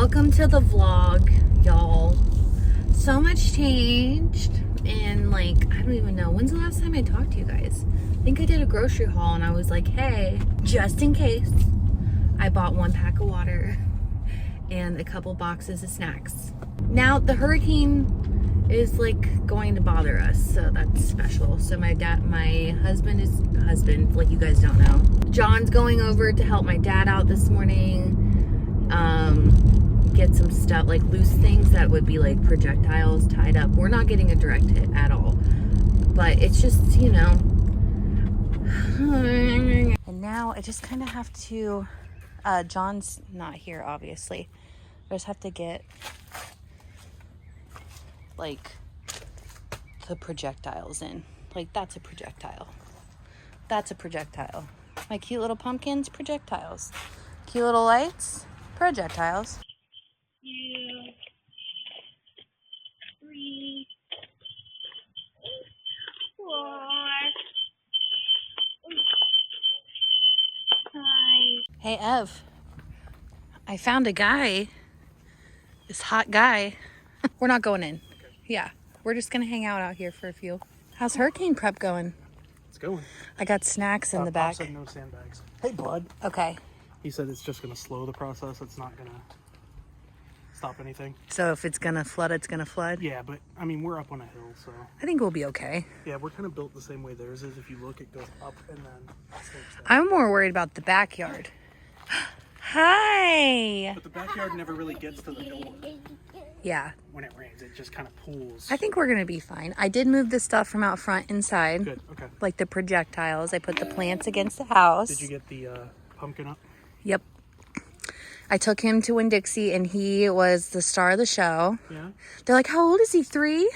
Welcome to the vlog, y'all. So much changed in I don't even know. When's the last time I talked to you guys? I think I did a grocery haul and I was like, hey, just in case, I bought 1 pack of water and a couple boxes of snacks. Now the hurricane is going to bother us, so that's special. So my husband, like you guys don't know. John's going over to help my dad out this morning. Get some stuff, loose things that would be projectiles tied up. We're not getting a direct hit at all, but it's just, and now I just kind of have to, John's not here, obviously. I just have to get the projectiles in. That's a projectile. That's a projectile. My cute little pumpkins, projectiles. Cute little lights, projectiles. 2, 3, 4, 5. Hey Ev, I found a guy. This hot guy. We're not going in. Yeah, we're just gonna hang out here for a few. How's hurricane prep going? It's going. I got snacks in the back. Pop said no sandbags. Hey bud. Okay. He said it's just gonna slow the process. It's not gonna stop anything. So if it's gonna flood, it's gonna flood? Yeah, but I mean, we're up on a hill, so. I think we'll be okay. Yeah, we're kind of built the same way theirs is. If you look, it goes up and then slopes down. I'm more worried about the backyard. Hi! But the backyard never really gets to the door. Yeah. When it rains, it just kind of pools. I think we're gonna be fine. I did move the stuff from out front inside. Good, okay. Like the projectiles. I put the plants against the house. Did you get the pumpkin up? Yep. I took him to Winn-Dixie and he was the star of the show. Yeah. They're like, how old is he? 3?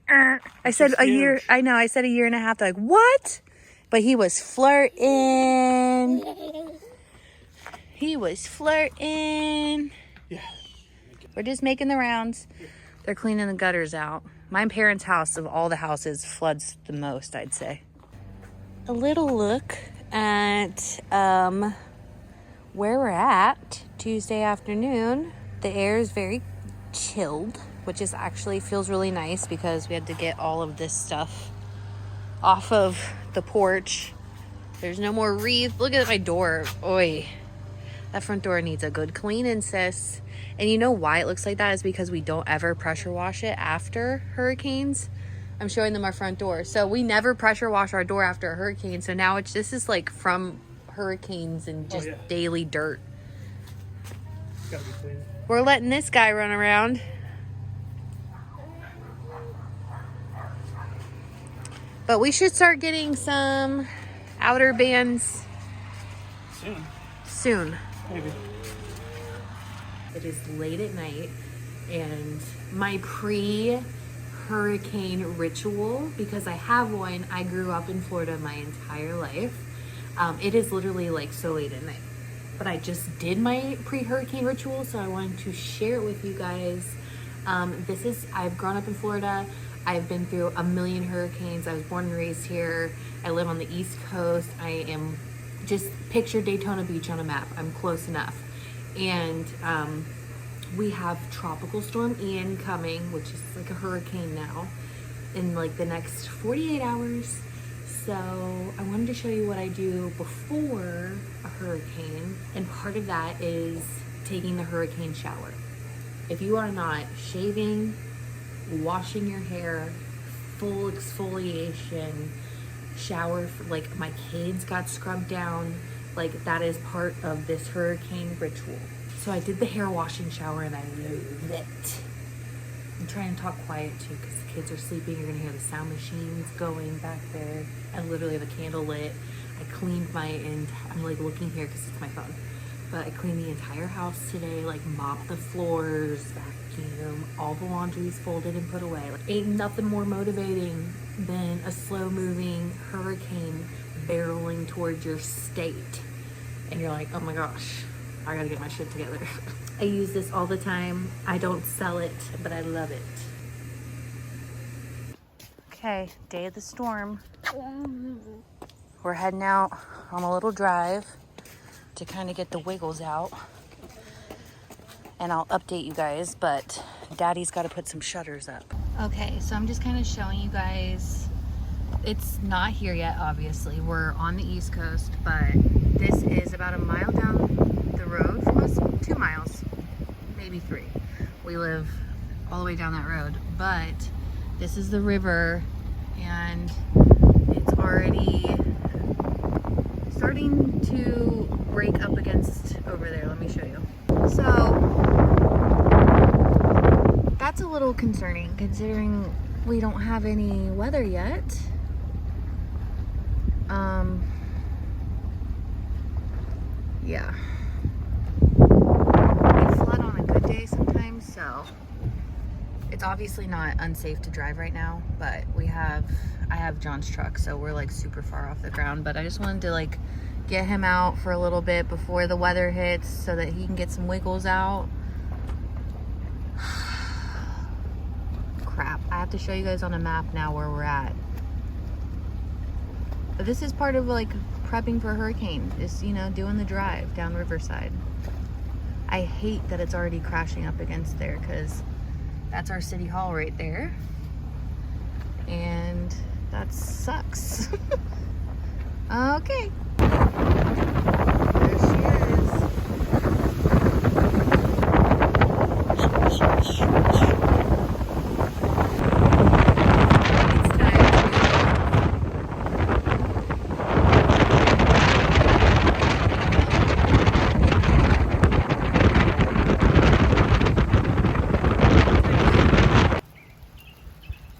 I said a year. I know. I said a year and a half. They're like, what? But he was flirting. He was flirting. Yeah. We're just making the rounds. They're cleaning the gutters out. My parents' house, of all the houses, floods the most, I'd say. A little look at where we're at Tuesday afternoon. The air is very chilled, which is actually feels really nice because we had to get all of this stuff off of the porch. There's no more wreath. Look at my door. Oi. That front door needs a good cleaning, sis. And you know why it looks like that is because we don't ever pressure wash it after hurricanes. I'm showing them our front door. So we never pressure wash our door after a hurricane. So now this is from hurricanes and just daily dirt. Gotta be clean. We're letting this guy run around. But we should start getting some outer bands soon. Maybe. It is late at night and my pre-hurricane ritual, because I have one, I grew up in Florida my entire life. It is literally so late at night. But I just did my pre-hurricane ritual, so I wanted to share it with you guys. I've grown up in Florida. I've been through a million hurricanes. I was born and raised here. I live on the East Coast. I am just picture Daytona Beach on a map. I'm close enough. And we have Tropical Storm Ian coming, which is a hurricane now, in the next 48 hours. So I wanted to show you what I do before a hurricane. And part of that is taking the hurricane shower. If you are not shaving, washing your hair, full exfoliation, shower, my kids got scrubbed down, that is part of this hurricane ritual. So I did the hair washing shower and I loved it. I'm trying to talk quiet too because the kids are sleeping. You're gonna hear the sound machines going back there. I literally have a candle lit. I cleaned I'm looking here because it's my phone. But I cleaned the entire house today, mopped the floors, vacuum, all the laundry's folded and put away. Ain't nothing more motivating than a slow moving hurricane barreling towards your state. And you're like, oh my gosh, I gotta get my shit together. I use this all the time. I don't sell it, but I love it. Okay, day of the storm. We're heading out on a little drive to kind of get the wiggles out. and I'll update you guys, but Daddy's got to put some shutters up. Okay, so I'm just kind of showing you guys. It's not here yet, obviously. We're on the East Coast, but this is about a mile down the road from us. 2 miles, maybe 3. We live all the way down that road, but this is the river, and it's already starting to break up against over there. Let me show you. So that's a little concerning considering we don't have any weather yet. Yeah. We flood on a good day sometimes, so it's obviously not unsafe to drive right now, but I have John's truck, so we're like super far off the ground, but I just wanted to like get him out for a little bit before the weather hits so that he can get some wiggles out. Crap, I have to show you guys on a map now where we're at. But this is part of like prepping for a hurricane, is, you know, doing the drive down Riverside. I hate that it's already crashing up against there because that's our city hall right there. And that sucks. Okay. There she is.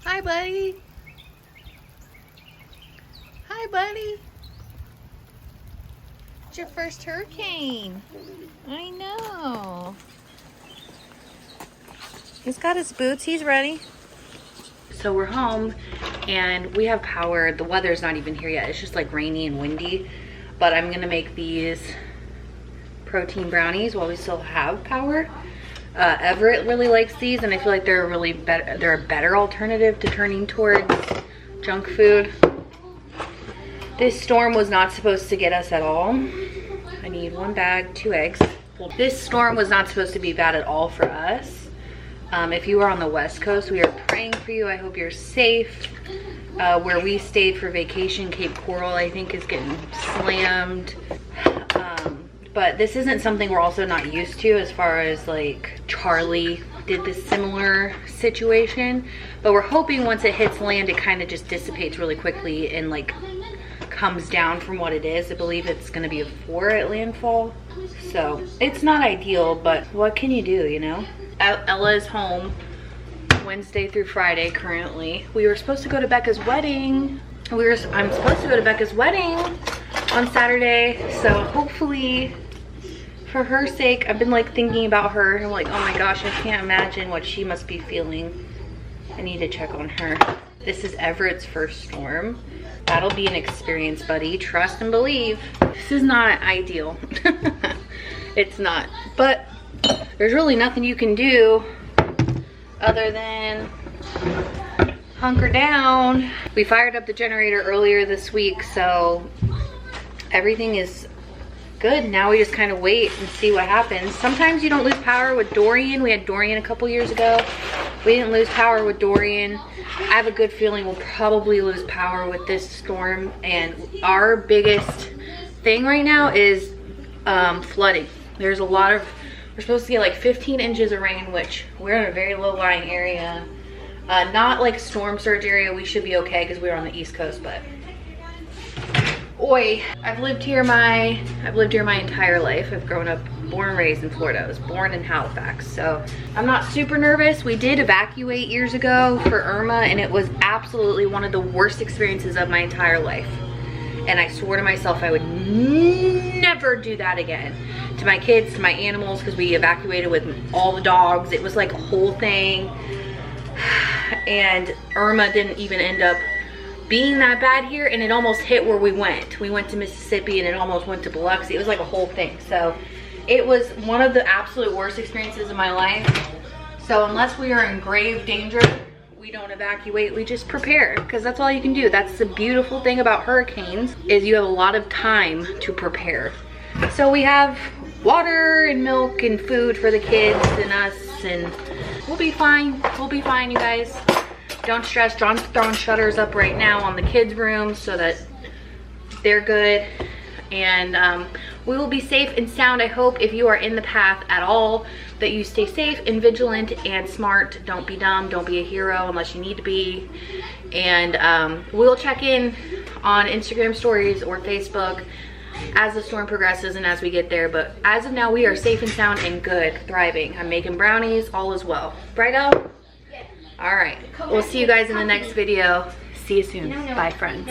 Hi, buddy. Hi, buddy. It's your first hurricane. I know. He's got his boots. He's ready. So we're home and we have power. The weather's not even here yet. It's just like rainy and windy. But I'm gonna make these protein brownies while we still have power. Everett really likes these, and I feel like they're a better alternative to turning towards junk food. This storm was not supposed to get us at all. I need 1 bag, 2 eggs. This storm was not supposed to be bad at all for us. If you are on the West Coast, we are praying for you. I hope you're safe. Where we stayed for vacation, Cape Coral, I think, is getting slammed. But this isn't something we're also not used to, as far as like Charlie did this similar situation. But we're hoping once it hits land, it kind of just dissipates really quickly and like comes down from what it is. I believe it's going to be a 4 at landfall. So it's not ideal, but what can you do, you know? Ella is home Wednesday through Friday currently. We were supposed to go to Becca's wedding. I'm supposed to go to Becca's wedding on Saturday, so hopefully for her sake, I've been like thinking about her and I'm like, oh my gosh, I can't imagine what she must be feeling. I need to check on her. This is Everett's first storm. That'll be an experience, buddy. Trust and believe. This is not ideal. It's not, but there's really nothing you can do other than hunker down. We fired up the generator earlier this week, so everything is good. Now we just kind of wait and see what happens. Sometimes you don't lose power with Dorian. We had Dorian a couple years ago. We didn't lose power with Dorian. I have a good feeling we'll probably lose power with this storm, and our biggest thing right now is flooding. There's a lot of, we're supposed to get like 15 inches of rain, which we're in a very low-lying area. Not like storm surge area. We should be okay because we're on the East Coast, but oi. I've lived here my entire life. I've grown up, born and raised in Florida. I was born in Halifax, so I'm not super nervous. We did evacuate years ago for Irma, and it was absolutely one of the worst experiences of my entire life. And I swore to myself I would never do that again. To my kids, to my animals, because we evacuated with all the dogs. It was like a whole thing. And Irma didn't even end up being that bad here, and it almost hit where we went. We went to Mississippi and it almost went to Biloxi. It was like a whole thing. So it was one of the absolute worst experiences of my life. So unless we are in grave danger, we don't evacuate, we just prepare, because that's all you can do. That's the beautiful thing about hurricanes, is you have a lot of time to prepare. So we have water and milk and food for the kids and us, and we'll be fine. We'll be fine, you guys. Don't stress. John's throwing shutters up right now on the kids' room so that they're good, and we will be safe and sound. I hope if you are in the path at all that you stay safe and vigilant and smart. Don't be dumb. Don't be a hero unless you need to be. And we'll check in on Instagram stories or Facebook as the storm progresses and as we get there. But as of now, we are safe and sound and good, thriving. I'm making brownies, all is well. Right, Elle? Yeah. All right. We'll see you guys in the next video. See you soon. Bye, friends.